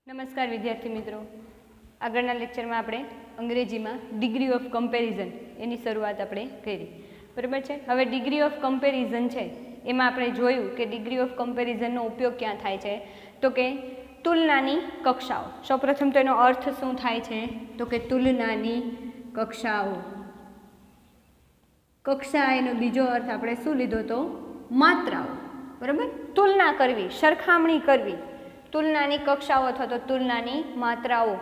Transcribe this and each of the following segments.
નમસ્કાર વિદ્યાર્થી મિત્રો, આગળના લેક્ચરમાં આપણે અંગ્રેજીમાં ડિગ્રી ઓફ કમ્પેરિઝન એની શરૂઆત આપણે કરી, બરાબર છે. હવે ડિગ્રી ઓફ કમ્પેરિઝન છે એમાં આપણે જોયું કે ડિગ્રી ઓફ કમ્પેરિઝનનો ઉપયોગ ક્યાં થાય છે, તો કે તુલનાની કક્ષાઓ. સૌપ્રથમ તો એનો અર્થ શું થાય છે, તો કે તુલનાની કક્ષાઓ. કક્ષા એનો બીજો અર્થ આપણે શું લીધો તો માત્રાઓ, બરાબર. તુલના કરવી, સરખામણી કરવી, તુલનાની કક્ષાઓ અથવા તો તુલનાની માત્રાઓ.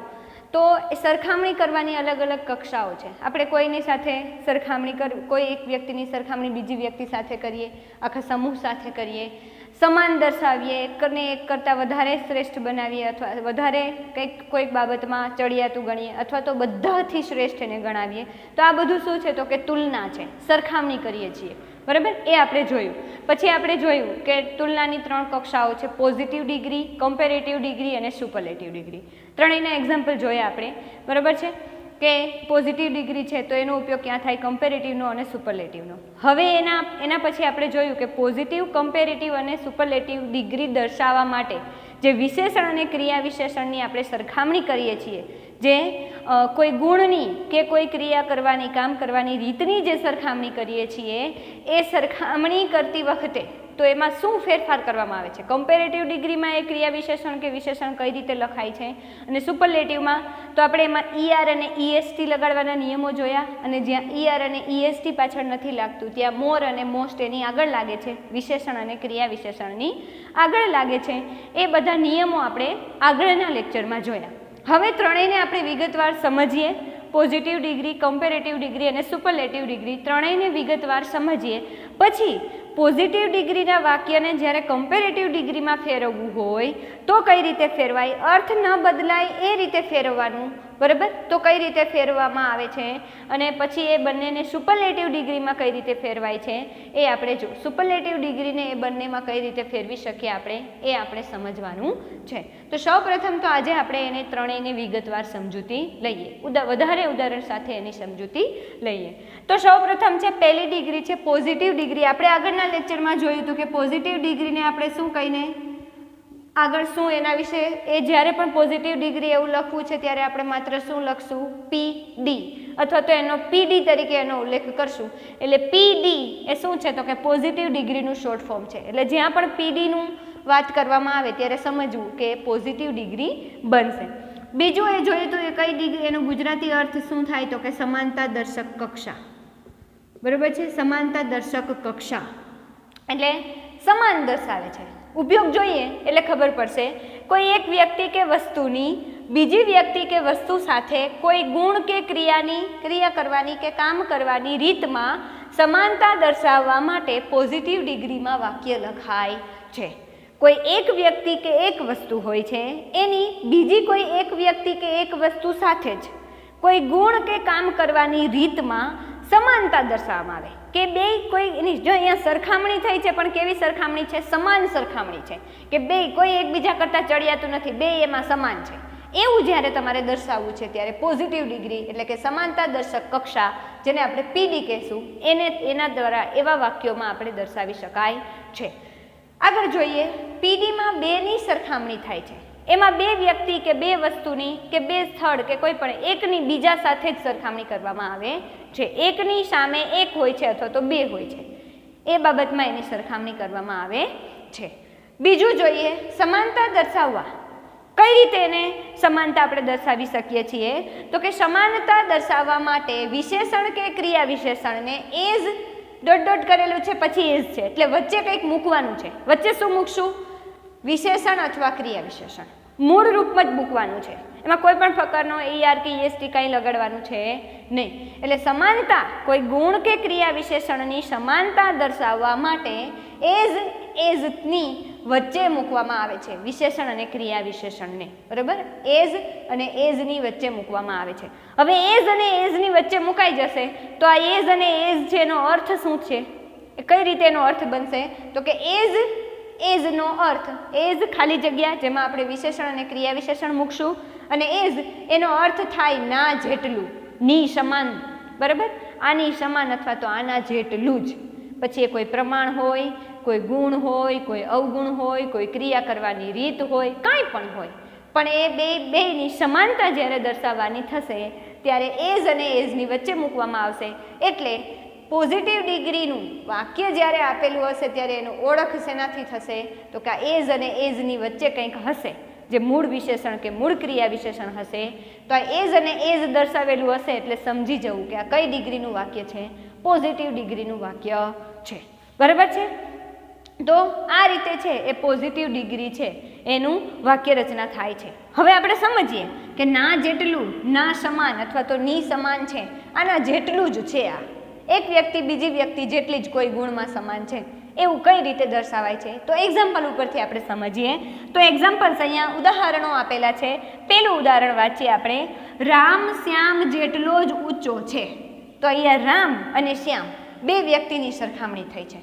તો એ સરખામણી કરવાની અલગ અલગ કક્ષાઓ છે. આપણે કોઈની સાથે સરખામણી કરવી, કોઈ એક વ્યક્તિની સરખામણી બીજી વ્યક્તિ સાથે કરીએ, આખા સમૂહ સાથે કરીએ, સમાન દર્શાવીએ, એકને એક કરતાં વધારે શ્રેષ્ઠ બનાવીએ અથવા વધારે કોઈક બાબતમાં ચડિયાતું ગણીએ અથવા તો બધાથી શ્રેષ્ઠ એને ગણાવીએ. તો આ બધું શું છે, તો કે તુલના છે, સરખામણી કરીએ છીએ, બરાબર. એ આપણે જોયું. પછી આપણે જોયું કે તુલનાની ત્રણ કક્ષાઓ છે, પોઝિટિવ ડિગ્રી, કમ્પેરેટિવ ડિગ્રી અને સુપરલેટિવ ડિગ્રી. ત્રણેયના એક્ઝામ્પલ જોયા આપણે, બરાબર છે. કે પોઝિટિવ ડિગ્રી છે તો એનો ઉપયોગ ક્યાં થાય, કમ્પેરેટિવનો અને સુપરલેટિવનો. હવે એના પછી આપણે જોયું કે પોઝિટિવ, કમ્પેરેટિવ અને સુપરલેટિવ ડિગ્રી દર્શાવવા માટે જે વિશેષણ અને ક્રિયા વિશેષણની આપણે સરખામણી કરીએ છીએ, જે કોઈ ગુણની કે કોઈ ક્રિયા કરવાની, કામ કરવાની રીતની જે સરખામણી કરીએ છીએ, એ સરખામણી કરતી વખતે તો એમાં શું ફેરફાર કરવામાં આવે છે. કમ્પેરેટિવ ડિગ્રીમાં એ ક્રિયા વિશેષણ કે વિશેષણ કઈ રીતે લખાય છે, અને સુપરલેટિવમાં તો આપણે એમાં ER અને EST લગાડવાના નિયમો જોયા, અને જ્યાં ER અને EST પાછળ નથી લાગતું ત્યાં મોર અને મોસ્ટ એની આગળ લાગે છે, વિશેષણ અને ક્રિયા વિશેષણની આગળ લાગે છે. એ બધા નિયમો આપણે આગળના લેક્ચરમાં જોયા. હવે ત્રણેયને આપણે વિગતવાર સમજીએ. પોઝિટિવ ડિગ્રી, કમ્પેરેટિવ ડિગ્રી અને સુપરલેટિવ ડિગ્રી ત્રણેયને વિગતવાર સમજીએ. પછી પોઝિટિવ ડિગ્રીના વાક્યને જ્યારે કમ્પેરેટિવ ડિગ્રીમાં ફેરવવું હોય તો કઈ રીતે ફેરવાય, અર્થ ન બદલાય એ રીતે ફેરવવાનું, બરાબર. તો કઈ રીતે ફેરવવામાં આવે છે, અને પછી એ બંનેને સુપરલેટિવ ડિગ્રીમાં કઈ રીતે ફેરવાય છે એ આપણે જો સુપરલેટિવ ડિગ્રીને એ બંનેમાં કઈ રીતે ફેરવી શકીએ આપણે, એ આપણે સમજવાનું છે. તો સૌપ્રથમ તો આજે આપણે એને ત્રણેયને વિગતવાર સમજૂતી લઈએ, વધારે ઉદાહરણ સાથે એની સમજૂતી લઈએ. તો સૌપ્રથમ છે પહેલી ડિગ્રી છે પોઝિટિવ ડિગ્રી. આપણે આગળના લેક્ચરમાં જોયું હતું કે પોઝિટિવ ડિગ્રીને આપણે શું કહીને આગળ શું એના વિશે, એ જ્યારે પણ પોઝિટિવ ડિગ્રી એવું લખવું છે ત્યારે આપણે માત્ર શું લખશું, PD, અથવા તો એનો PD તરીકે એનો ઉલ્લેખ કરશું. એટલે PD એ શું છે, તો કે પોઝિટિવ ડિગ્રીનું શોર્ટ ફોર્મ છે. એટલે જ્યાં પણ PDનું વાત કરવામાં આવે ત્યારે સમજવું કે પોઝિટિવ ડિગ્રી બનશે. બીજું એ જોયું હતું એ કઈ ડિગ્રી, એનો ગુજરાતી અર્થ શું થાય, તો કે સમાનતા દર્શક કક્ષા, બરાબર છે. સમાનતા દર્શક કક્ષા એટલે સમાન દર્શાવે છે. ઉપયોગ જોઈએ એટલે ખબર પડશે. કોઈ એક વ્યક્તિ કે વસ્તુની બીજી વ્યક્તિ કે વસ્તુ સાથે કોઈ ગુણ કે ક્રિયા કરવાની કે કામ કરવાની રીતમાં સમાનતા દર્શાવવા માટે પોઝિટિવ ડિગ્રીમાં વાક્ય લખાય છે. કોઈ એક વ્યક્તિ કે એક વસ્તુ હોય છે, એની બીજી કોઈ એક વ્યક્તિ કે એક વસ્તુ સાથે જ કોઈ ગુણ કે કામ કરવાની રીતમાં સમાનતા દર્શાવવામાં આવે કે બે કોઈ એની, જો અહીંયા સરખામણી થઈ છે પણ કેવી સરખામણી છે, સમાન સરખામણી છે, કે બે કોઈ એકબીજા કરતાં ચડિયાતું નથી, બે એમાં સમાન છે. એવું જ્યારે તમારે દર્શાવવું છે ત્યારે પોઝિટિવ ડિગ્રી એટલે કે સમાનતા દર્શક કક્ષા, જેને આપણે PD કહેશું, એના દ્વારા એવા વાક્યોમાં આપણે દર્શાવી શકાય છે. આગળ જોઈએ, PDમાં બેની સરખામણી થાય છે. એમાં બે વ્યક્તિ કે બે વસ્તુની કે બે સ્થળ કે કોઈ પણ એકની બીજા સાથે જ સરખામણી કરવામાં આવે છે. એકની સામે એક હોય છે અથવા તો બે હોય છે, એ બાબતમાં એની સરખામણી કરવામાં આવે છે. બીજું જોઈએ, સમાનતા દર્શાવવા. કઈ રીતે એને સમાનતા આપણે દર્શાવી શકીએ છીએ, તો કે સમાનતા દર્શાવવા માટે વિશેષણ કે ક્રિયા વિશેષણને એઝ ડોટ ડોટ કરેલું છે, પછી એઝ છે, એટલે વચ્ચે કંઈક મૂકવાનું છે. વચ્ચે શું મૂકશું, વિશેષણ અથવા ક્રિયા વિશેષણ મૂળ રૂપમાં જ મૂકવાનું છે. એમાં કોઈ પણ પ્રકારનો ER કે EST કંઈ લગાડવાનું છે નહીં. એટલે સમાનતા, કોઈ ગુણ કે ક્રિયા વિશેષણની સમાનતા દર્શાવવા માટે એઝની વચ્ચે મૂકવામાં આવે છે, વિશેષણ અને ક્રિયા વિશેષણને, બરાબર. એઝ અને એઝની વચ્ચે મૂકવામાં આવે છે. હવે એઝ અને એઝની વચ્ચે મુકાઈ જશે તો આ એઝ અને એઝ છે એનો અર્થ શું છે, એ કઈ રીતે એનો અર્થ બનશે, તો કે એઝનો અર્થ, એઝ ખાલી જગ્યા જેમાં આપણે વિશેષણ અને ક્રિયા વિશેષણ મૂકશું, અને એઝ એનો અર્થ થાય ના જેટલું, ની સમાન, બરાબર. આની સમાન અથવા તો આના જેટલું જ. પછી એ કોઈ પ્રમાણ હોય, કોઈ ગુણ હોય, કોઈ અવગુણ હોય, કોઈ ક્રિયા કરવાની રીત હોય, કાંઈ પણ હોય, પણ એ બેની સમાનતા જ્યારે દર્શાવવાની થશે ત્યારે એઝ અને એઝની વચ્ચે મૂકવામાં આવશે. એટલે પોઝિટિવ ડિગ્રીનું વાક્ય જ્યારે આપેલું હશે ત્યારે એનું ઓળખ શેનાથી થશે તો કે એઝ અને એઝની વચ્ચે કંઈક હશે જે મૂળ વિશેષણ કે મૂળ ક્રિયા વિશેષણ હશે. તો આ એઝ અને એઝ દર્શાવેલું હશે એટલે સમજી જવું કે આ કઈ ડિગ્રીનું વાક્ય છે, પોઝિટિવ ડિગ્રીનું વાક્ય છે. બરાબર છે. તો આ રીતે છે એ પોઝિટિવ ડિગ્રી છે એનું વાક્ય રચના થાય છે. હવે આપણે સમજીએ કે ના જેટલું, ના સમાન અથવા તો ની સમાન છે, આના જેટલું જ છે. આ એક વ્યક્તિ બીજી વ્યક્તિ જેટલી જ કોઈ ગુણમાં સમાન છે એવું કઈ રીતે દર્શાવાય છે તો એક્ઝામ્પલ ઉપરથી આપણે સમજીએ. તો એક્ઝામ્પલ્સ અહીંયા ઉદાહરણો આપેલા છે. પહેલું ઉદાહરણ વાંચીએ આપણે. રામ શ્યામ જેટલો જ ઊંચો છે. તો અહીંયા રામ અને શ્યામ બે વ્યક્તિની સરખામણી થઈ છે.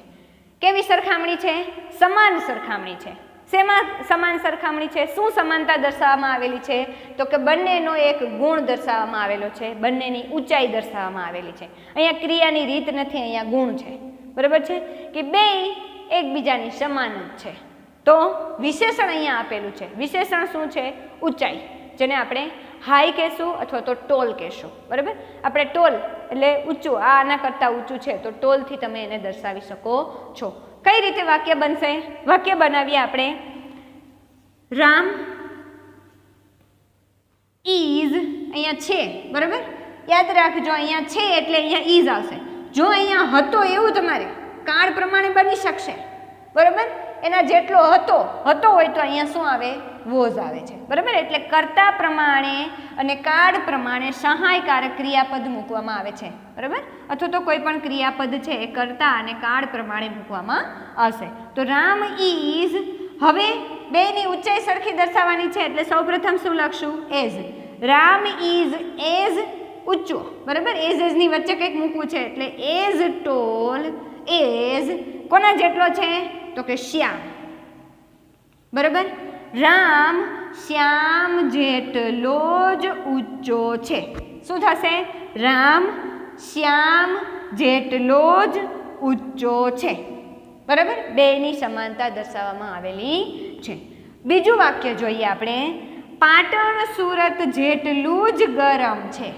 કેવી સરખામણી છે? સમાન સરખામણી છે. શેમાં સમાન સરખામણી છે? શું સમાનતા દર્શાવવામાં આવેલી છે તો કે બંનેનો એક ગુણ દર્શાવવામાં આવેલો છે, બંનેની ઊંચાઈ દર્શાવવામાં આવેલી છે. અહીંયા ક્રિયાની રીત નથી, અહીંયા ગુણ છે. બરાબર છે કે બે એકબીજાની સમાન જ છે. તો વિશેષણ અહીંયા આપેલું છે. વિશેષણ શું છે? ઊંચાઈ, જેને આપણે હાઈ કહેશું અથવા તો ટોલ કહેશું. બરાબર. આપણે ટોલ એટલે ઊંચું, આ આના કરતાં ઊંચું છે તો ટોલથી તમે એને દર્શાવી શકો છો. કઈ રીતે વાક્ય બનશે? વાક્ય બનાવીએ આપણે. રામ ઇઝ, અહીંયા છે. બરાબર, યાદ રાખજો અહીંયા છે એટલે અહીંયા ઇઝ આવશે. જો અહીંયા હતો એવું તમારે કાળ પ્રમાણે બની શકશે. બરાબર, એના જેટલો હતો હોય તો અહીંયા શું આવે? વોઝ આવે છે. બરાબર, એટલે કર્તા પ્રમાણે અને કાળ પ્રમાણે સહાયકારક ક્રિયાપદ મૂકવામાં આવે છે. બરાબર, અથવા તો કોઈ પણ ક્રિયાપદ છે એ કર્તા અને કાળ પ્રમાણે મૂકવામાં આવશે. તો રામ ઇઝ, હવે બેની ઊંચાઈ સરખી દર્શાવવાની છે એટલે સૌપ્રથમ શું લખશું? એઝ. રામ ઇઝ એઝ ઊંચો. બરાબર, એઝની વચ્ચે કંઈક મૂકવું છે એટલે એઝ ટોલ એઝ કોના જેટલો છે તો કે શ્યામ. બરાબર, રામ શ્યામ જેટલો જ ઊંચો છે. શું થશે? રામ શ્યામ જેટલો જ ઊંચો છે. બરાબર, બેની સમાનતા દર્શાવવામાં આવેલી છે. બીજું વાક્ય જોઈએ આપણે. પાટણ સુરત જેટલું જ ગરમ છે.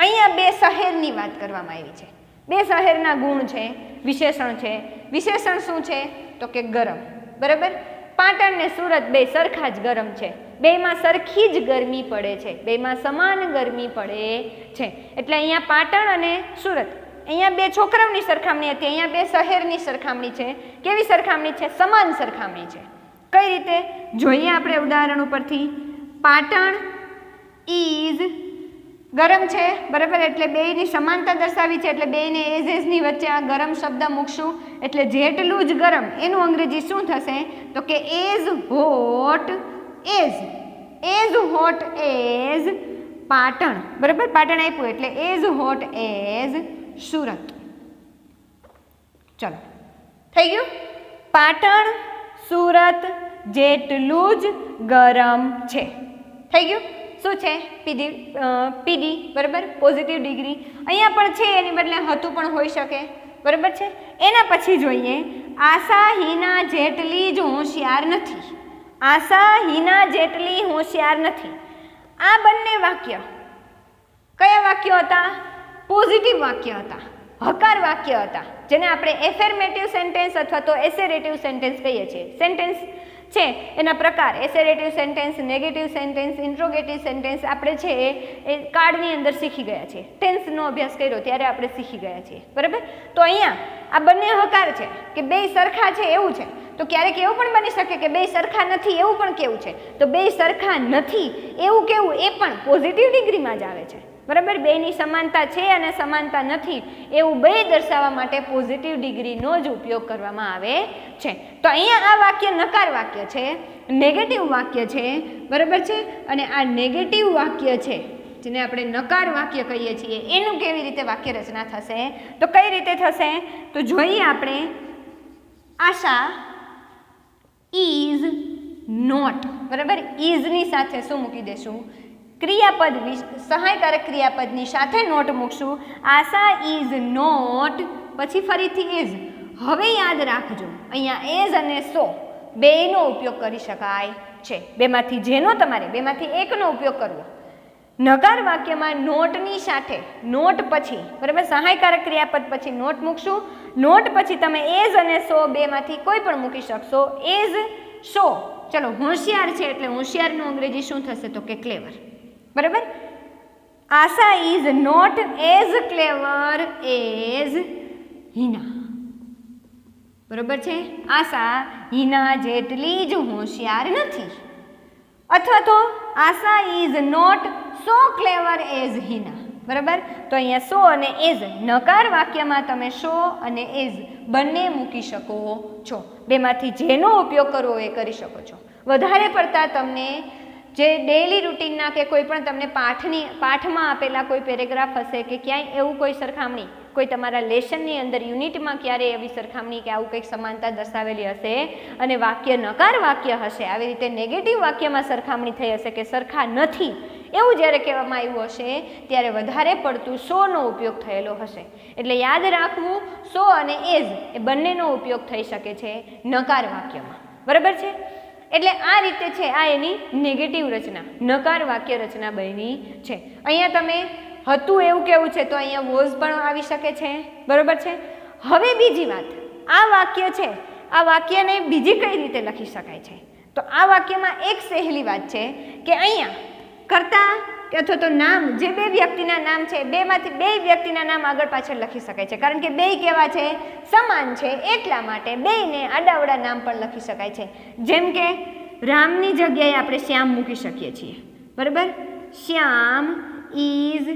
અહીંયા બે શહેરની વાત કરવામાં આવી છે. બે શહેરના ગુણ છે, વિશેષણ છે. વિશેષણ શું છે તો કે ગરમ. બરાબર, પાટણ ને સુરત બે સરખા જ ગરમ છે. બેમાં સરખી જ ગરમી પડે છે, બેમાં સમાન ગરમી પડે છે. એટલે અહીંયા પાટણ અને સુરત, અહીંયા બે છોકરાઓની સરખામણી હતી, અહીંયા બે શહેરની સરખામણી છે. કેવી સરખામણી છે? સમાન સરખામણી છે. કઈ રીતે જોઈએ આપણે ઉદાહરણ ઉપરથી. પાટણ ઇઝ ગરમ છે. બરાબર, એટલે બેની સમાનતા દર્શાવી છે એટલે બેને એઝની વચ્ચે આ ગરમ શબ્દ મૂકશું એટલે જેટલું જ ગરમ એનું અંગ્રેજી શું થશે તો કે as hot as. As hot as Patan. બરાબર, પાટણ આપ્યું એટલે એઝ હોટ એઝ સુરત. ચલો, થઈ ગયું. પાટણ સુરત જેટલું જ ગરમ છે. થઈ ગયું. શું છે? પીડી. બરાબર, પોઝિટિવ ડિગ્રી. અહીંયા પણ છે, એની બદલે હતું પણ હોઈ શકે. બરાબર છે. એના પછી જોઈએ. આશા હિના જેટલી જ હોશિયાર નથી. આશા હિના જેટલી હોશિયાર નથી. આ બંને વાક્ય કયા વાક્યો હતા? પોઝિટિવ વાક્ય હતા, હકાર વાક્ય હતા, જેને આપણે એફર્મેટિવ સેન્ટેન્સ અથવા તો એસેરેટિવ સેન્ટેન્સ કહીએ છીએ. સેન્ટેન્સ છે એના પ્રકાર assertive sentence, negative sentence, interrogative sentence આપણે છે એ કાર્ડની અંદર શીખી ગયા છીએ. ટેન્સનો અભ્યાસ કર્યો ત્યારે આપણે શીખી ગયા છીએ. બરાબર, તો અહીંયા આ બંને હકાર છે કે બે સરખા છે એવું છે. તો ક્યારેક એવું પણ બની શકે કે બે સરખા નથી એવું પણ કેવું છે. તો બે સરખા નથી એવું કેવું એ પણ પોઝિટિવ ડિગ્રીમાં જ આવે છે. બરાબર, બેની સમાનતા છે અને સમાનતા નથી એવું બે દર્શાવવા માટે પોઝિટિવ ડિગ્રીનો જ ઉપયોગ કરવામાં આવે છે. તો અહીંયા આ વાક્ય નકાર વાક્ય છે, નેગેટિવ વાક્ય છે. બરાબર છે, અને આ નેગેટિવ વાક્ય છે જેને આપણે નકાર વાક્ય કહીએ છીએ એનું કેવી રીતે વાક્ય રચના થશે તો કઈ રીતે થશે તો જોઈએ આપણે. આશા ઇઝ નોટ. બરાબર, ઇઝની સાથે શું મૂકી દેશું? ક્રિયાપદ, સહાયકારક ક્રિયાપદની સાથે નોટ મૂકશું. આશા ઇઝ નોટ, પછી ફરીથી ઇઝ. હવે યાદ રાખજો અહીંયા એઝ અને સો બેયનો ઉપયોગ કરી શકાય છે. બેમાંથી જેનો તમારે બેમાંથી એકનો ઉપયોગ કરવો. નકાર વાક્યમાં નોટની સાથે નોટ પછી બરાબર સહાયકારક ક્રિયાપદ પછી નોટ મૂકશું. નોટ પછી તમે એઝ અને સો બેમાંથી કોઈ પણ મૂકી શકશો. એઝ સો ચલો હોશિયાર છે એટલે હોશિયારનું અંગ્રેજી શું થશે તો કે ક્લેવર. બરાબર. Asha is not as clever as Hina. બરાબર છે. આશા હિના જેટલી જ હોશિયાર નથી. અથવા તો Asha is not so clever as Hina. બરાબર. તો અહીંયા સો અને એઝ નકાર વાક્યમાં તમે સો અને એઝ બંને મૂકી શકો છો. બેમાંથી જેનો ઉપયોગ કરવો એ કરી શકો છો. વધારે પડતા તમને જે ડેઇલી રૂટીનના કે કોઈ પણ તમને પાઠમાં આપેલા કોઈ પેરેગ્રાફ હશે કે ક્યાંય એવું કોઈ સરખામણી કોઈ તમારા લેસનની અંદર યુનિટમાં ક્યારે એવી સરખામણી કે આવું કંઈક સમાનતા દર્શાવેલી હશે અને વાક્ય નકાર વાક્ય હશે, આવી રીતે નેગેટિવ વાક્યમાં સરખામણી થઈ હશે કે સરખા નથી એવું જ્યારે કહેવામાં આવ્યું હશે ત્યારે વધારે પડતું સોનો ઉપયોગ થયેલો હશે. એટલે યાદ રાખવું, સો અને એઝ એ બંનેનો ઉપયોગ થઈ શકે છે નકાર વાક્યમાં. બરાબર છે. એટલે આ રીતે છે આ એની નેગેટિવ રચના નકાર વાક્ય રચના બની છે. અહીંયા તમે હતું એવું કેવું છે તો અહીંયા વોઝ પણ આવી શકે છે. બરાબર છે. હવે બીજી વાત, આ વાક્ય છે આ વાક્યને બીજી કઈ રીતે લખી શકાય છે તો આ વાક્યમાં એક સહેલી વાત છે કે અહીંયા કર્તા અથવા તો નામ જે બે વ્યક્તિના નામ છે બેમાંથી બે વ્યક્તિના નામ આગળ પાછળ લખી શકાય છે કારણ કે બે કેવા છે સમાન છે એટલા માટે બેયને આડાવડા નામ પણ લખી શકાય છે. જેમ કે રામની જગ્યાએ આપણે શ્યામ મૂકી શકીએ છીએ. બરાબર. Shyam is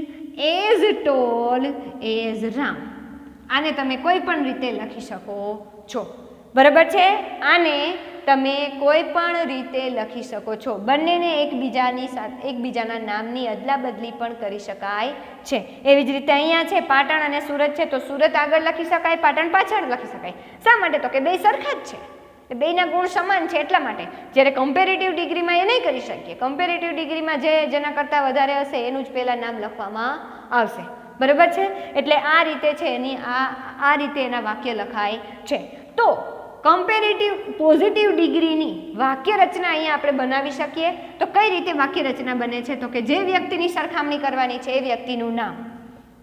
as tall as Ram. આને તમે કોઈ પણ રીતે લખી શકો છો. બરાબર છે. આને તમે કોઈ પણ રીતે લખી શકો છો. બંનેને એકબીજાના નામની અદલા બદલી પણ કરી શકાય છે. એવી જ રીતે અહીંયા છે પાટણ અને સુરત છે તો સુરત આગળ લખી શકાય, પાટણ પાછળ લખી શકાય. શા માટે તો કે બે સરખા જ છે, બેયના ગુણ સમાન છે એટલા માટે. જ્યારે કમ્પેરેટિવ ડિગ્રીમાં એ નહીં કરી શકીએ. કમ્પેરેટિવ ડિગ્રીમાં જેના કરતાં વધારે હશે એનું જ પહેલાં નામ લખવામાં આવશે. બરાબર છે. એટલે આ રીતે છે એની આ રીતે એના વાક્ય લખાય છે. તો કમ્પેરેટિવ પોઝિટિવ ડિગ્રીની વાક્ય રચના અહીંયા આપણે બનાવી શકીએ. તો કઈ રીતે વાક્ય રચના બને છે તો કે જે વ્યક્તિની સરખામણી કરવાની છે એ વ્યક્તિનું નામ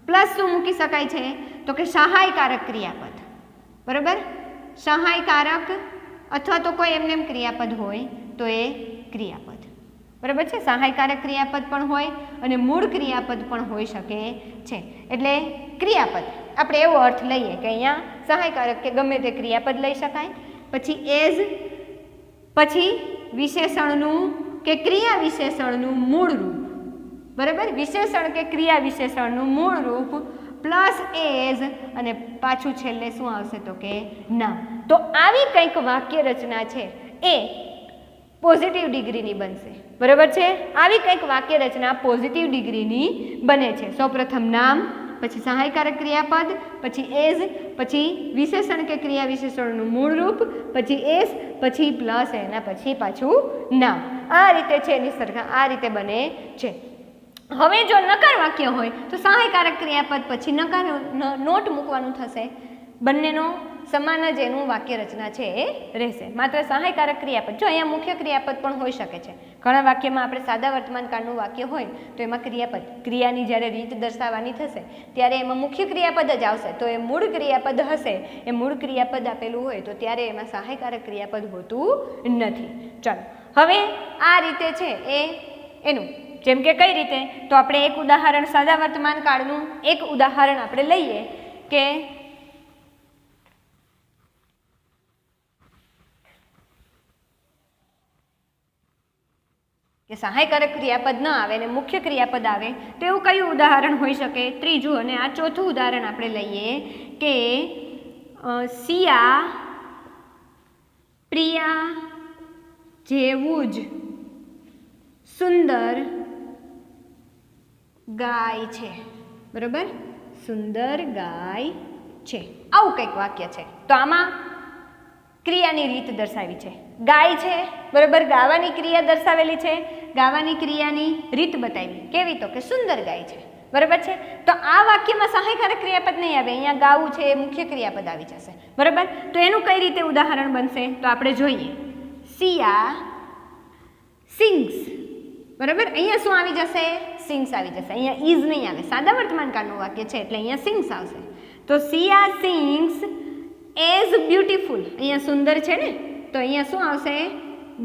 પ્લસ શું મૂકી શકાય છે તો કે સહાયકારક ક્રિયાપદ. બરાબર. સહાયકારક અથવા તો કોઈ એમને ક્રિયાપદ હોય તો એ ક્રિયાપદ. બરાબર છે. સહાયકારક ક્રિયાપદ પણ હોય અને મૂળ ક્રિયાપદ પણ હોઈ શકે છે. એટલે ક્રિયાપદ આપણે એવો અર્થ લઈએ કે અહીંયા સહાયકારક કે ગમે તે ક્રિયાપદ લઈ શકાય. પછી એઝ, પછી વિશેષણનું કે ક્રિયા વિશેષણનું મૂળ રૂપ. બરાબર. વિશેષણ કે ક્રિયા વિશેષણનું મૂળ રૂપ પ્લસ એઝ અને પાછું છેલ્લે શું આવશે તો કે નામ. તો આવી કંઈક વાક્ય રચના છે એ પોઝિટિવ ડિગ્રીની બનશે. બરાબર છે. આવી કંઈક વાક્ય રચના પોઝિટિવ ડિગ્રીની બને છે. સૌપ્રથમ નામ, પછી સહાયકારક ક્રિયાપદ, પછી એઝ, પછી વિશેષણ કે ક્રિયા વિશેષણનું મૂળ રૂપ, પછી એઝ, પછી પ્લસ એના પછી પાછું નામ. આ રીતે છે એની સરખા આ રીતે બને છે. હવે જો નકાર વાક્ય હોય તો સહાયકારક ક્રિયાપદ પછી નકાર નોટ મૂકવાનું થશે. બંનેનો સમાન જ એનું વાક્ય રચના છે એ રહેશે. માત્ર સહાયકારક ક્રિયાપદ જો અહીંયા મુખ્ય ક્રિયાપદ પણ હોઈ શકે છે. ઘણા વાક્યમાં આપણે સાદા વર્તમાન કાળનું વાક્ય હોય તો એમાં ક્રિયાપદ ક્રિયાની જ્યારે રીત દર્શાવવાની થશે ત્યારે એમાં મુખ્ય ક્રિયાપદ જ આવશે. તો એ મૂળ ક્રિયાપદ હશે, એ મૂળ ક્રિયાપદ આપેલું હોય તો ત્યારે એમાં સહાયકારક ક્રિયાપદ હોતું નથી. ચાલો હવે આ રીતે છે એ એનું જેમ કે કઈ રીતે તો આપણે એક ઉદાહરણ સાદા વર્તમાન કાળનું એક ઉદાહરણ આપણે લઈએ કે સહાયકારક ક્રિયાપદ ન આવે અને મુખ્ય ક્રિયાપદ આવે તો એવું કયું ઉદાહરણ હોઈ શકે. ત્રીજું અને આ ચોથું ઉદાહરણ આપણે લઈએ કે સિયા પ્રિયા જેવું જ સુંદર ગાય છે. બરાબર. સુંદર ગાય છે આવું કંઈક વાક્ય છે. તો આમાં ક્રિયાની રીત દર્શાવી છે. ગાય છે. બરાબર. ગાવાની ક્રિયા દર્શાવેલી છે. ગાવાની ક્રિયાની રીત બતાવી કેવી તો કે સુંદર ગાય છે. બરાબર છે. તો આ વાક્યમાં સહાયકારક ક્રિયાપદ નહીં આવે. અહીંયા ગાવું છે એ મુખ્ય ક્રિયાપદ આવી જશે. બરાબર. તો એનું કઈ રીતે ઉદાહરણ બનશે તો આપણે જોઈએ. સિયા સિંગ્સ, બરાબર. અહીંયા શું આવી જશે? સિંગ્સ આવી જશે. અહીંયા ઇઝ નહીં આવે, સાદા વર્તમાન કાળનું વાક્ય છે એટલે અહીંયા સિંગ્સ આવશે. તો સિયા સિંગ્સ એઝ બ્યુટીફુલ, અહીંયા સુંદર છે ને, તો અહીંયા શું આવશે?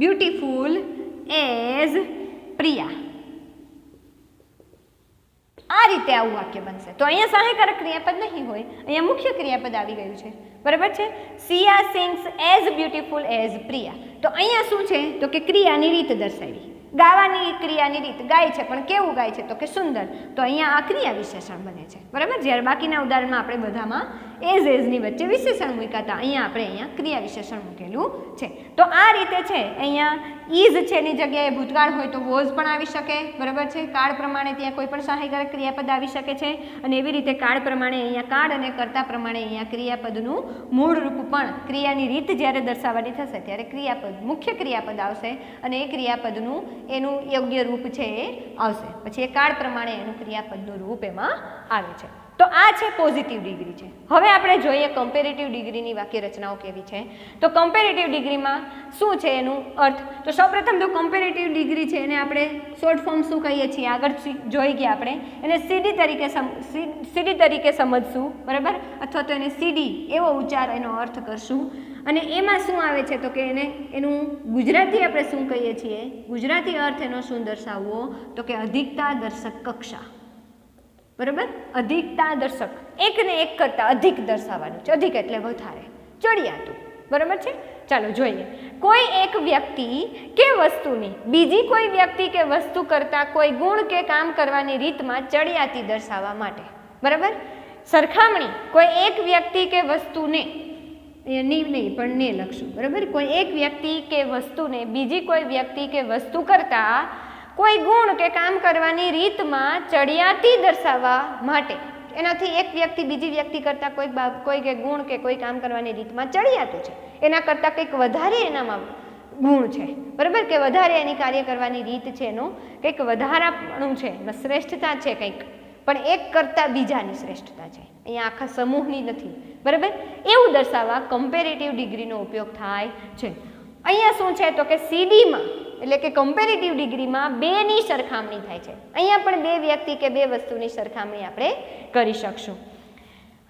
Beautiful as Priya. આ રીતે આવું વાક્ય બનશે. તો અહીંયા સહાયકારક ક્રિયાપદ નહીં હોય, અહીંયા મુખ્ય ક્રિયાપદ આવી ગયું છે, બરાબર છે. Siya sings as beautiful as Priya. તો અહીંયા શું છે? તો કે ક્રિયાની રીત દર્શાવી, ગાવાની ક્રિયાની રીત, ગાય છે પણ કેવું ગાય છે? તો કે સુંદર. તો અહીંયા આ ક્રિયા વિશેષણ બને છે, બરાબર. જ્યારે બાકીના ઉદાહરણમાં આપણે બધામાં એઝની વચ્ચે વિશેષણ મૂક્યા હતા, અહીંયા ક્રિયા વિશેષણ મૂકેલું છે. તો આ રીતે છે, અહીંયા ઇઝ છે એની જગ્યાએ ભૂતકાળ હોય તો વોઝ પણ આવી શકે, બરાબર છે. કાળ પ્રમાણે ત્યાં કોઈ પણ સહાયકારક ક્રિયાપદ આવી શકે છે, અને એવી રીતે કાળ પ્રમાણે અહીંયા કાળ અને કર્તા પ્રમાણે અહીંયા ક્રિયાપદનું મૂળ રૂપ પણ, ક્રિયાની રીત જ્યારે દર્શાવવાની થશે ત્યારે ક્રિયાપદ, મુખ્ય ક્રિયાપદ આવશે અને એ ક્રિયાપદનું એનું યોગ્ય રૂપ છે એ આવશે. પછી એ કાળ પ્રમાણે એનું ક્રિયાપદનું રૂપ એમાં આવે છે. તો આ છે પોઝિટિવ ડિગ્રી છે. હવે આપણે જોઈએ કમ્પેરેટિવ ડિગ્રીની વાક્ય રચનાઓ કેવી છે. તો કમ્પેરેટિવ ડિગ્રીમાં શું છે એનું અર્થ? તો સૌપ્રથમ તો કમ્પેરેટિવ ડિગ્રી છે એને આપણે શોર્ટ ફોર્મ શું કહીએ છીએ આગળ જોઈ ગયા આપણે, એને સીડી તરીકે સમજશું, બરાબર, અથવા તો એને સીડી એવો ઉચ્ચાર એનો અર્થ કરશું. અને એમાં શું આવે છે? તો કે એનું ગુજરાતી આપણે શું કહીએ છીએ? ગુજરાતી અર્થ એનો શું દર્શાવવો? તો કે અધિકતા દર્શક કક્ષા, બરાબર. અધિકતા દર્શક, એકને એક કરતાં અધિક દર્શાવવાનું છે. અધિક એટલે વધારે, ચડિયાતું, બરાબર છે. ચાલો જોઈએ. કોઈ એક વ્યક્તિ કે વસ્તુની બીજી કોઈ વ્યક્તિ કે વસ્તુ કરતાં કોઈ ગુણ કે કામ કરવાની રીતમાં ચડિયાતી દર્શાવવા માટે, બરાબર. સરખામણી કોઈ એક વ્યક્તિ કે વસ્તુને, નહીં પણ ને લખશું, બરાબર. કોઈ એક વ્યક્તિ કે વસ્તુને બીજી કોઈ વ્યક્તિ કે વસ્તુ કરતાં કોઈ ગુણ કે કામ કરવાની રીતમાં ચડિયાતી દર્શાવવા માટે, એનાથી એક વ્યક્તિ બીજી વ્યક્તિ કરતાં કોઈ કે ગુણ કે કોઈ કામ કરવાની રીતમાં ચડિયાતું છે, એના કરતાં કંઈક વધારે એનામાં ગુણ છે, બરાબર, કે વધારે એની કાર્ય કરવાની રીત છે, એનું કંઈક વધારાપણું છે, એમાં શ્રેષ્ઠતા છે કંઈક, પણ એક કરતાં બીજાની શ્રેષ્ઠતા છે, અહીંયા આખા સમૂહની નથી, બરાબર. એવું દર્શાવવા કમ્પેરેટિવ ડિગ્રીનો ઉપયોગ થાય છે. અહીંયા શું છે? તો કે સીડીમાં એટલે કે કમ્પેરેટિવ ડિગ્રીમાં બેની સરખામણી થાય છે. અહીંયા પણ બે વ્યક્તિ કે બે વસ્તુની સરખામણી આપણે કરી શકશું.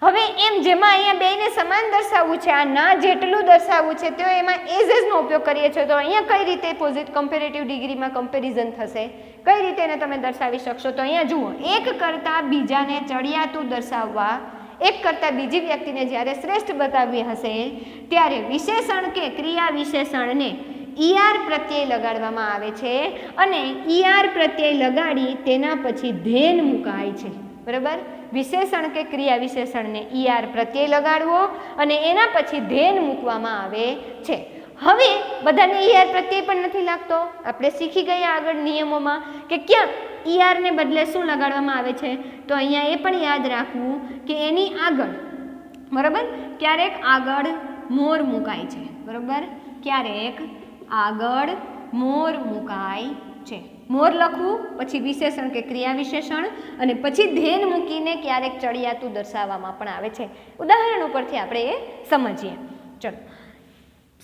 હવે એમ જેમાં અહીંયા બેને સમાન દર્શાવવું છે, આ ના જેટલું દર્શાવવું છે, તો એમાં એઝનો ઉપયોગ કરીએ છીએ. તો અહીંયા કઈ રીતે કમ્પેરેટિવ ડિગ્રીમાં કમ્પેરિઝન થશે, કઈ રીતે એને તમે દર્શાવી શકશો? તો અહીંયા જુઓ, એક કરતાં બીજાને ચડિયાતું દર્શાવવા, એક કરતાં બીજી વ્યક્તિને જ્યારે શ્રેષ્ઠ બતાવવી હશે ત્યારે વિશેષણ કે ક્રિયા વિશેષણને ઈઆર પ્રત્યય લગાડવામાં આવે છે, અને ઈઆર પ્રત્યય લગાડી તેના પછી ધેન મુકાય છે, બરાબર. વિશેષણ કે ક્રિયા વિશેષણને ઈઆર પ્રત્યય લગાડવો અને એના પછી ધેન મૂકવામાં આવે છે. હવે બધાને ઈઆર પ્રત્યય પણ નથી લાગતો. આપણે શીખી ગયા આગળ નિયમોમાં કે ક્યાં ઈઆરને બદલે શું લગાડવામાં આવે છે. તો અહીંયા એ પણ યાદ રાખવું કે એની આગળ, બરાબર, ક્યારેક આગળ મોર મુકાય છે, બરાબર, ક્યારેક આગળ મોર મુકાય છે. મોર લખવું, પછી વિશેષણ કે ક્રિયા વિશેષણ, અને પછી ધેન મૂકીને ક્યારેક ચડિયાતું દર્શાવવામાં પણ આવે છે. ઉદાહરણ ઉપરથી આપણે એ સમજીએ. ચલો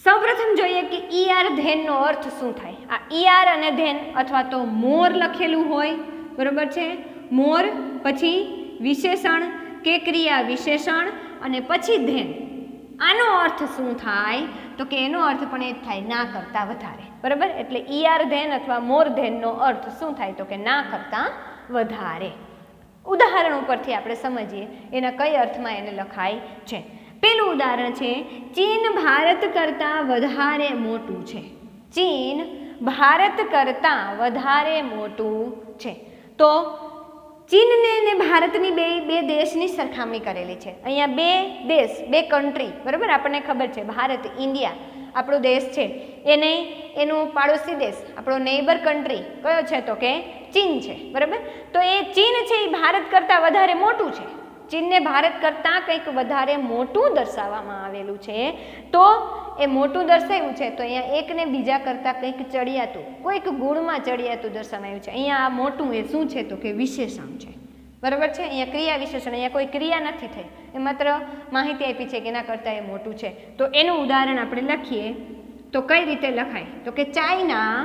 સૌપ્રથમ જોઈએ કે ઈઆર ધેનનો અર્થ શું થાય. આ ઈઆર અને ધેન અથવા તો મોર લખેલું હોય, બરાબર છે, મોર, પછી વિશેષણ કે ક્રિયા વિશેષણ અને પછી ધેન. આનો અર્થ શું થાય? તો કે એનો અર્થ પણ એ જ થાય, ના કરતાં વધારે, બરાબર. એટલે ઈઆર ધેન અથવા મોર ધેનનો અર્થ શું થાય? તો કે ના કરતાં વધારે. ઉદાહરણ ઉપરથી આપણે સમજીએ એના કઈ અર્થમાં એને લખાય છે. પેલું ઉદાહરણ છે, ચીન ભારત કરતાં વધારે મોટું છે. ચીન ભારત કરતાં વધારે મોટું છે. તો ચીનને અને ભારતની બે દેશની સરખામણી કરેલી છે. અહીંયા બે દેશ, બે કન્ટ્રી, બરાબર, આપણને ખબર છે ભારત, ઇન્ડિયા આપણો દેશ છે, એને એનું પાડોશી દેશ, આપણો નેબર કન્ટ્રી કયો છે? તો કે ચીન છે, બરાબર. તો એ ચીન છે એ ભારત કરતાં વધારે મોટું છે. ચીનને ભારત કરતાં કંઈક વધારે મોટું દર્શાવવામાં આવેલું છે. તો એ મોટું દર્શાવ્યું છે, તો અહીંયા એકને બીજા કરતાં કંઈક ચડિયાતું, કોઈક ગુણમાં ચડિયાતું દર્શાવાયું છે. અહીંયા આ મોટું એ શું છે? તો કે વિશેષણ છે, બરાબર છે. અહીંયા ક્રિયા વિશેષણ, અહીંયા કોઈ ક્રિયા નથી થઈ, એ માત્ર માહિતી આપી છે કે એના કરતાં એ મોટું છે. તો એનું ઉદાહરણ આપણે લખીએ તો કઈ રીતે લખાય? તો કે ચાઇના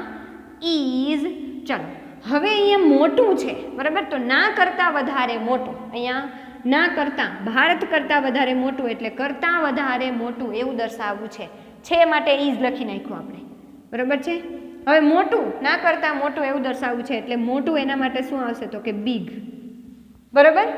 ઇઝ, ચલો હવે અહીંયા મોટું છે, બરાબર, તો ના કરતાં વધારે મોટું, અહીંયા ના કરતાં, ભારત કરતાં વધારે મોટું એટલે કરતાં વધારે મોટું એવું દર્શાવવું છે માટે ઇઝ લખી નાખ્યું આપણે, બરાબર છે. હવે મોટું, ના કરતાં મોટું એવું દર્શાવવું છે એટલે મોટું એના માટે શું આવશે? તો કે બિગ, બરાબર.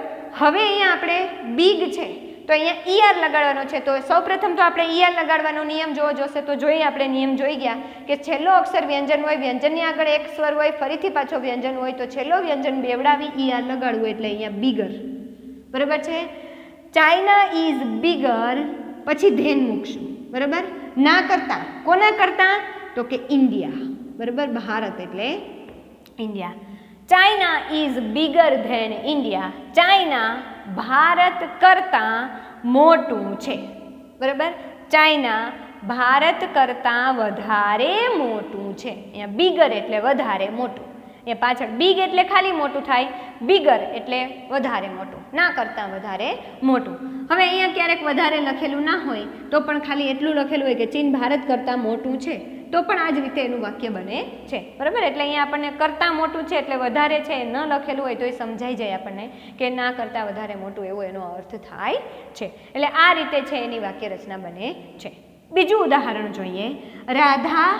હવે અહીંયા આપણે બિગ છે તો અહીંયા ઈઆર લગાડવાનો છે, તો સૌપ્રથમ તો આપણે ઈઆર લગાડવાનો નિયમ જોવો જોશે. તો જોઈએ, આપણે નિયમ જોઈ ગયા કે છેલ્લો અક્ષર વ્યંજન હોય, વ્યંજનની આગળ એક સ્વર હોય, ફરીથી પાછો વ્યંજન હોય, તો છેલ્લો વ્યંજન બેવડાવી ઈઆર લગાડવું એટલે અહીંયા બિગર, બરાબર છે. ચાઇના ઇઝ બિગર, પછી ધેન મૂકશું, બરાબર. ના કરતા, કોના કરતા? તો કે ઇન્ડિયા, બરાબર, ભારત એટલે India. China is bigger than India, China Bharat કરતાં મોટું છે, બરાબર. ચાઇના ભારત કરતાં વધારે મોટું છે. અહીંયા બિગર એટલે વધારે મોટું, એ પાછળ બિગ એટલે ખાલી મોટું થાય, બિગર એટલે વધારે મોટું, ના કરતાં વધારે મોટું. હવે અહીંયા ક્યારેક વધારે લખેલું ના હોય તો પણ ખાલી એટલું લખેલું હોય કે ચીન ભારત કરતાં મોટું છે, તો પણ આ જ રીતે એનું વાક્ય બને છે, બરાબર. એટલે અહીંયા આપણને કરતાં મોટું છે એટલે વધારે છે ન લખેલું હોય તો એ સમજાઈ જાય આપણને કે ના કરતાં વધારે મોટું, એવો એનો અર્થ થાય છે. એટલે આ રીતે છે એની વાક્ય રચના બને છે. બીજું ઉદાહરણ જોઈએ. રાધા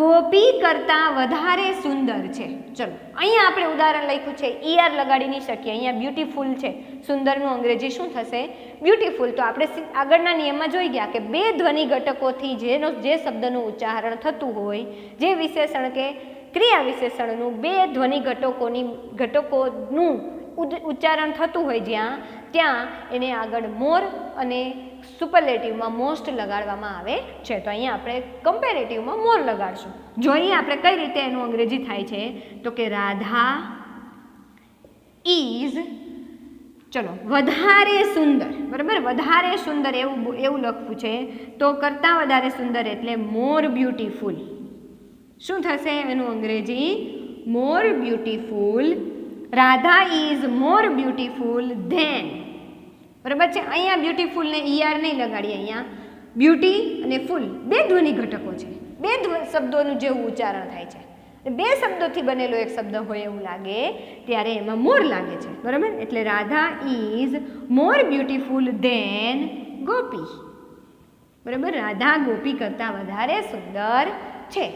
ગોપી કરતાં વધારે સુંદર છે. ચલો અહીંયા આપણે ઉદાહરણ લખ્યું છે, ઈઆર લગાડી નહીં શકીએ, અહીંયા બ્યુટીફુલ છે, સુંદરનું અંગ્રેજી શું થશે? બ્યુટીફુલ. તો આપણે આગળના નિયમમાં જોઈ ગયા કે બે ધ્વનિ ઘટકોથી જે શબ્દનું ઉચ્ચારણ થતું હોય, જે વિશેષણ કે ક્રિયા વિશેષણનું બે ધ્વનિ ઘટકોનું ઉચ્ચારણ થતું હોય ત્યાં એને આગળ મોર અને સુપરલેટિવમાં મોસ્ટ લગાડવામાં આવે છે. તો અહીંયા આપણે કમ્પેરેટિવમાં મોર લગાડશું. જોઈએ આપણે કઈ રીતે એનું અંગ્રેજી થાય છે. તો કે રાધા ઇઝ, ચલો વધારે સુંદર, બરાબર, વધારે સુંદર એવું લખવું છે. તો કરતાં વધારે સુંદર એટલે મોર બ્યુટીફુલ. શું થશે એનું અંગ્રેજી? More beautiful. Radha is more beautiful than, બરાબર છે. અહીંયા બ્યુટીફુલને ઈઆર નહીં લગાડીએ, અહીંયા બ્યુટી અને ફૂલ બે ધ્વનિ ઘટકો છે, બે શબ્દોનું જેવું ઉચ્ચારણ થાય છે, બે શબ્દોથી બનેલો એક શબ્દ હોય એવું લાગે ત્યારે એમાં મોર લાગે છે, બરાબર. એટલે Radha is more beautiful than Gopi, બરાબર. રાધા ગોપી કરતાં વધારે સુંદર છે.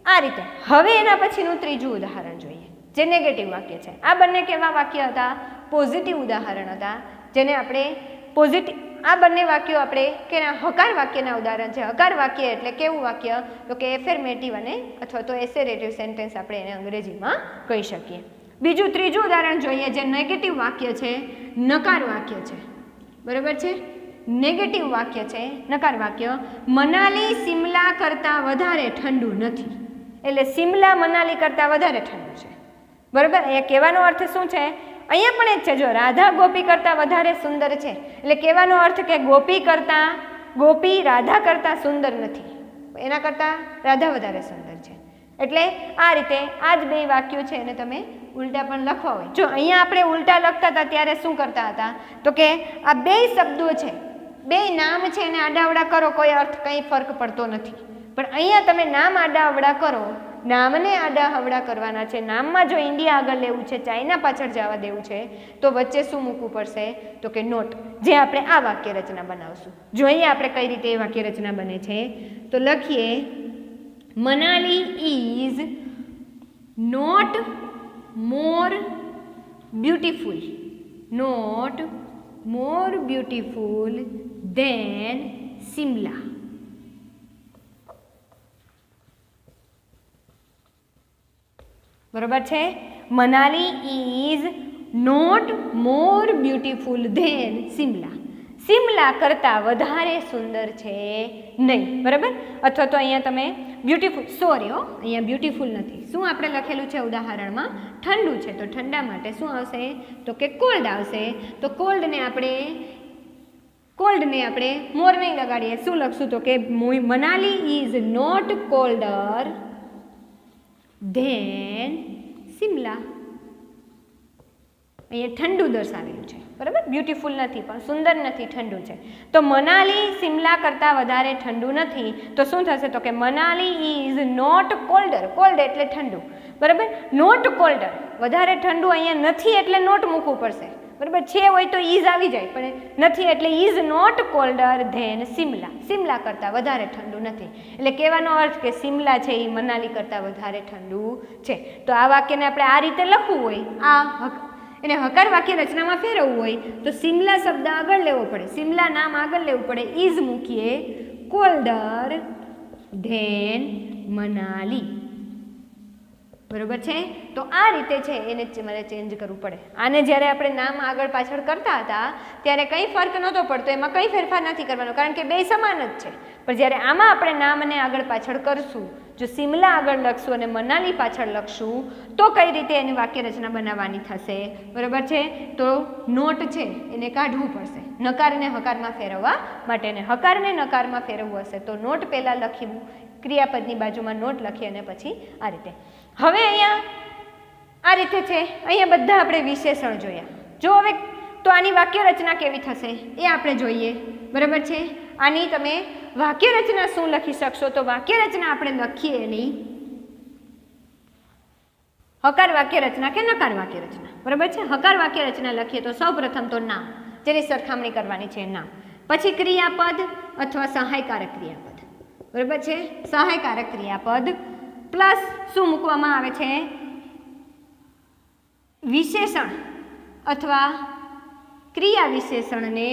આ રીતે. હવે એના પછીનું ત્રીજું ઉદાહરણ જોઈએ, જે નેગેટિવ વાક્ય છે. આ બંને કેવા વાક્ય હતા? પોઝિટિવ ઉદાહરણ હતા, જેને આપણે પોઝિટિવ, આ બંને વાક્યો આપણે કે હકાર વાક્યના ઉદાહરણ છે. હકાર વાક્ય એટલે કેવું વાક્ય? તો કે એફર્મેટિવ અને અથવા તો એસેરેટિવ સેન્ટેન્સ આપણે એને અંગ્રેજીમાં કહી શકીએ. બીજું ત્રીજું ઉદાહરણ જોઈએ, જે નેગેટિવ વાક્ય છે, નકાર વાક્ય છે, બરાબર છે. નેગેટિવ વાક્ય છે, નકાર વાક્ય. મનાલી સિમલા કરતાં વધારે ઠંડુ નથી, એટલે સિમલા મનાલી કરતાં વધારે ઠંડુ છે, બરાબર. અહીંયા કહેવાનો અર્થ શું છે? અહીંયા પણ જ છે, જો રાધા ગોપી કરતાં વધારે સુંદર છે એટલે કહેવાનો અર્થ કે ગોપી રાધા કરતાં સુંદર નથી, એના કરતાં રાધા વધારે સુંદર છે. એટલે આ રીતે આ જ બે વાક્યો છે એને તમે ઉલટા પણ લખવા હોય. જો અહીંયા આપણે ઉલટા લખતા હતા ત્યારે શું કરતા હતા? તો કે આ બે શબ્દો છે, બે નામ છે, એને આડાવડા કરો, કોઈ અર્થ કંઈ ફરક પડતો નથી. પણ અહીંયા તમે નામ આડાવડા કરો, નામને આડા હવડા કરવાના છે. નામમાં જો ઇન્ડિયા આગળ લેવું છે, ચાઇના પાછળ જવા દેવું છે, તો વચ્ચે શું મૂકવું પડશે? તો કે નોટ, જે આપણે આ વાક્ય રચના બનાવશું. જોઈએ આપણે કઈ રીતે એ વાક્ય રચના બને છે. તો લખીએ, Manali is not more beautiful, not more beautiful than Simla. બરાબર છે. Manali is not more beautiful than Simla. Simla કરતાં વધારે સુંદર છે નહીં, બરાબર. અથવા તો અહીંયા તમે બ્યુટીફુલ, સોરી અહીંયા બ્યુટીફુલ નથી. શું આપણે લખેલું છે ઉદાહરણમાં? ઠંડુ છે, તો ઠંડા માટે શું આવશે? તો કે કોલ્ડ આવશે. તો કોલ્ડને આપણે મોર નહીં લગાડીએ, શું લખશું? તો કે Manali is not colder than Simla. અહીંયા ઠંડુ દર્શાવેલું છે, બરાબર. બ્યુટીફુલ નથી, પણ સુંદર નથી, ઠંડુ છે. તો મનાલી સિમલા કરતાં વધારે ઠંડુ નથી. તો શું થશે? તો કે મનાલી ઇઝ નોટ કોલ્ડર. કોલ્ડ એટલે ઠંડુ, બરાબર. નોટ કોલ્ડર, વધારે ઠંડુ અહીંયા નથી એટલે નોટ મૂકવું પડશે, બરાબર. છે હોય તો ઇઝ આવી જાય, પણ નથી એટલે is not colder than Simla. Simla કરતાં વધારે ઠંડુ નથી. એટલે કહેવાનો અર્થ કે સિમલા છે એ મનાલી કરતાં વધારે ઠંડુ છે. તો આ વાક્યને આપણે આ રીતે લખવું હોય, એને હકાર વાક્ય રચનામાં ફેરવવું હોય તો સિમલા શબ્દ આગળ લેવો પડે, સિમલા નામ આગળ લેવું પડે, ઇઝ મૂકીએ, કોલ્ડર ધેન મનાલી, બરોબર છે. તો આ રીતે છે એને મારે ચેન્જ કરવું પડે. આને જ્યારે આપણે નામ આગળ પાછળ કરતા હતા ત્યારે કંઈ ફરક નહોતો પડતો, એમાં કંઈ ફેરફાર નથી કરવાનો, કારણ કે બે સમાન જ છે. પણ જ્યારે આમાં આપણે નામને આગળ પાછળ કરશું, જો સિમલા આગળ લખશું અને મનાલી પાછળ લખશું તો કઈ રીતે એની વાક્ય રચના બનાવવાની થશે, બરાબર છે. તો નોટ છે એને કાઢવું પડશે નકારને હકારમાં ફેરવવા માટે. ને હકારને નકારમાં ફેરવવું હશે તો નોટ પહેલાં લખીવું, ક્રિયાપદની બાજુમાં નોટ લખી અને પછી આ રીતે. હવે અહીંયા આ રીતે છે, અહીંયા બધા આપણે વિશેષણ જોયા. જો હવે તો આની વાક્ય રચના કેવી થશે એ આપણે જોઈએ, બરાબર છે. આની તમે વાક્ય રચના શું લખી શકશો? તો વાક્ય રચના આપણે લખીએ એની હકાર વાક્ય રચના કે નકાર વાક્ય રચના, બરાબર છે. હકાર વાક્ય રચના લખીએ તો સૌપ્રથમ તો નામ, જેની સરખામણી કરવાની છે નામ, પછી ક્રિયાપદ અથવા સહાયકારક ક્રિયાપદ, બરાબર છે. સહાયકારક ક્રિયાપદ પ્લસ શું મૂકવામાં આવે છે? વિશેષણ અથવા ક્રિયા વિશેષણને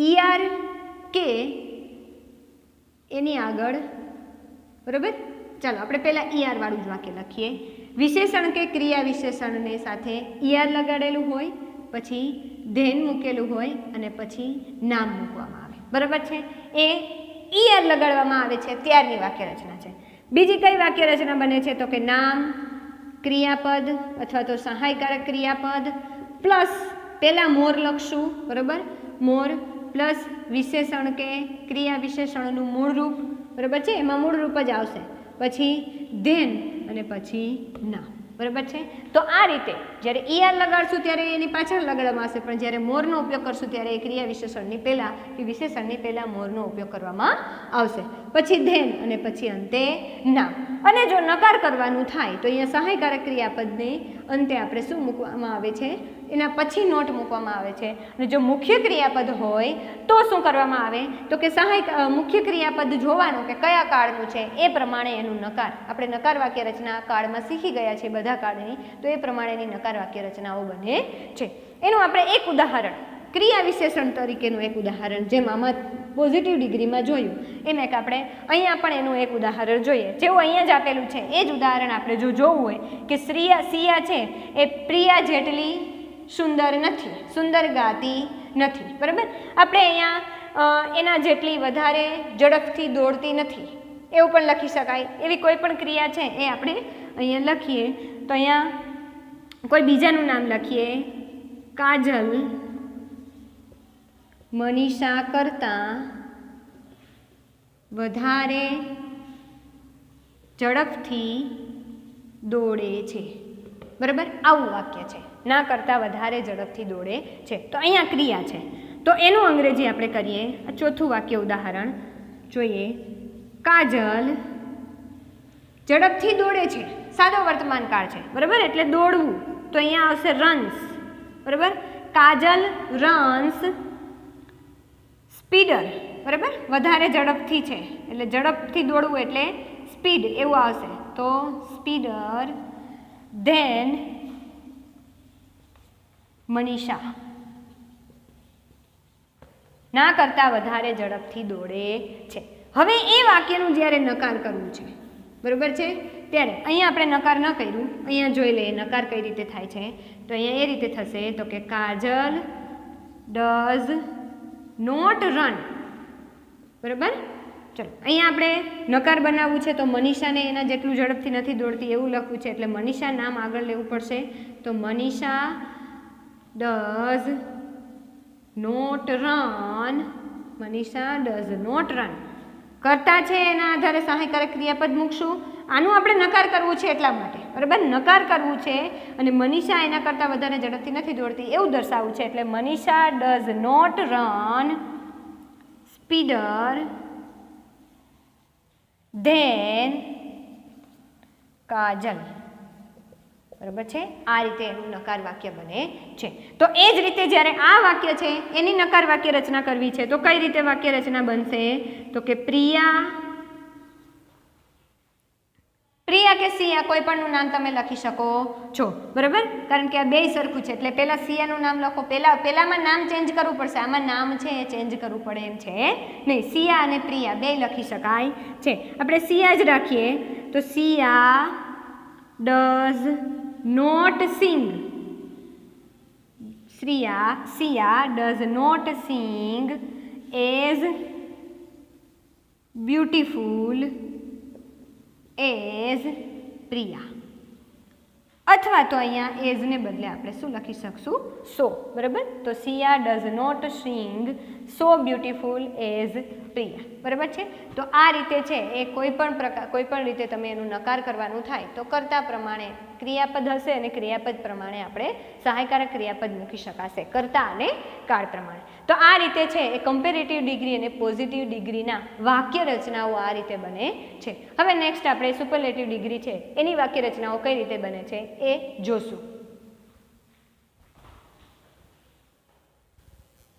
ઈઆર કે એની આગળ, બરાબર. ચાલો આપણે પહેલાં ઈઆર વાળું જ વાક્ય લખીએ. વિશેષણ કે ક્રિયા વિશેષણને સાથે ઈઆર લગાડેલું હોય, પછી ધેન મૂકેલું હોય અને પછી નામ મૂકવામાં આવે, બરાબર છે. એ ઈઆર લગાડવામાં આવે છે ત્યારની વાક્ય રચના છે. બીજી કઈ વાક્ય રચના બને છે? તો કે નામ, ક્રિયાપદ અથવા તો સહાયકારક ક્રિયાપદ પ્લસ પહેલાં મોર લખશું, બરાબર. મોર પ્લસ વિશેષણ કે ક્રિયા વિશેષણનું મૂળ રૂપ, બરાબર છે. એમાં મૂળ રૂપ જ આવશે, પછી ધેન અને પછી નામ, બરાબર છે. તો આ રીતે જ્યારે ઈઆર લગાડશું ત્યારે એની પાછળ લગાડવામાં આવશે, પણ જ્યારે મોરનો ઉપયોગ કરશું ત્યારે એ ક્રિયા વિશેષણની પહેલાં કે વિશેષણની પહેલાં મોરનો ઉપયોગ કરવામાં આવશે, પછી ધેન અને પછી અંતે નામ. અને જો નકાર કરવાનું થાય તો અહીંયા સહાયકારક ક્રિયાપદને અંતે આપણે શું મૂકવામાં આવે છે? એના પછી નોટ મૂકવામાં આવે છે. અને જો મુખ્ય ક્રિયાપદ હોય તો શું કરવામાં આવે? તો કે મુખ્ય ક્રિયાપદ જોવાનું કે કયા કાળનું છે એ પ્રમાણે એનું નકાર. આપણે નકાર વાક્ય રચના કાળમાં શીખી ગયા છીએ બધા કાળની, તો એ પ્રમાણેની નકાર વાક્ય રચનાઓ બને છે. એનું આપણે એક ઉદાહરણ, ક્રિયા વિશેષણ તરીકેનું એક ઉદાહરણ, જેમ આમાં પોઝિટિવ ડિગ્રીમાં જોયું એમ એક આપણે અહીંયા પણ એનું એક ઉદાહરણ જોઈએ. જેવું અહીંયા જ આપેલું છે એ જ ઉદાહરણ આપણે જો જોવું હોય કે સિયા છે એ પ્રિયા જેટલી સુંદર નથી, સુંદર ગાતી નથી, બરાબર. આપણે અહીંયા એના જેટલી વધારે ઝડપથી દોડતી નથી એવું પણ લખી શકાય. એવી કોઈ પણ ક્રિયા છે એ આપણે અહીંયા લખીએ તો અહીંયા કોઈ બીજાનું નામ લખીએ, કાજલ મનીષા કરતાં વધારે ઝડપથી દોડે છે, બરાબર. આવું વાક્ય છે, ના કરતાં વધારે ઝડપથી દોડે છે. તો અહીંયા ક્રિયા છે, તો એનું અંગ્રેજી આપણે કરીએ. આ ચોથું વાક્ય ઉદાહરણ જોઈએ. કાજલ ઝડપથી દોડે છે, સાદો વર્તમાન કાળ છે, બરાબર. એટલે દોડવું તો અહીંયા આવશે રન્સ, બરાબર. કાજલ રન્સ સ્પીડર, બરાબર. વધારે ઝડપથી છે એટલે ઝડપથી દોડવું એટલે સ્પીડ એવું આવશે. તો સ્પીડર ધેન મનીષા, ના કરતાં વધારે ઝડપથી દોડે છે. હવે એ વાક્યનું જ્યારે નકાર કરવું છે, બરાબર છે, ત્યારે અહીંયા આપણે નકાર ન કર્યું, અહીંયા જોઈ લઈએ નકાર કઈ રીતે થાય છે. તો અહીંયા એ રીતે થશે તો કે કાજલ ડઝ નોટ રન, બરાબર. ચલો અહીંયા આપણે નકાર બનાવવું છે તો મનીષાને એના જેટલું ઝડપથી નથી દોડતી એવું લખવું છે, એટલે મનીષા નામ આગળ લેવું પડશે. તો Manisha does not run, Manisha does not run. કરતા છે એના આધારે સહાયકારક ક્રિયાપદ મૂકશું. આનું આપણે નકાર કરવું છે એટલા માટે બરાબર, નકાર કરવું છે અને મનીષા એના કરતાં વધારે ઝડપથી નથી દોડતી એવું દર્શાવવું છે. એટલે Manisha does not run speeder than Kajal. બરાબર છે, આ રીતે એનું નકાર વાક્ય બને છે. તો એ જ રીતે જ્યારે આ વાક્ય છે એની નકાર વાક્ય રચના કરવી છે તો કઈ રીતે વાક્ય રચના બનશે? તો કે પ્રિયા કે સિયા કોઈ પણનું નામ તમે લખી શકો છો. બરાબર, કારણ કે આ બે સરખું છે એટલે પહેલાં સિયાનું નામ લખો. પહેલામાં નામ ચેન્જ કરવું પડશે, આમાં નામ છે એ ચેન્જ કરવું પડે એમ છે નહીં. સિયા અને પ્રિયા બે લખી શકાય છે. આપણે સિયા જ રાખીએ તો Siya does not sing. Siya does not sing as beautiful as Priya. અથવા તો અહીંયા એઝને બદલે આપણે શું લખી શકશું? સો. બરાબર, તો Siya does not sing so beautiful as Priya. બરાબર છે. તો આ રીતે છે એ કોઈ પણ રીતે તમે એનું નકાર કરવાનું થાય તો કર્તા પ્રમાણે ક્રિયાપદ હશે અને ક્રિયાપદ પ્રમાણે આપણે સહાયકારક ક્રિયાપદ મૂકી શકાશે, કર્તા અને કાળ પ્રમાણે. તો આ રીતે છે એ કમ્પેરેટિવ ડિગ્રી અને પોઝિટિવ ડિગ્રીના વાક્ય રચનાઓ આ રીતે બને છે. હવે નેક્સ્ટ આપણે સુપરલેટિવ ડિગ્રી છે એની વાક્ય રચનાઓ કઈ રીતે બને છે એ જોશું.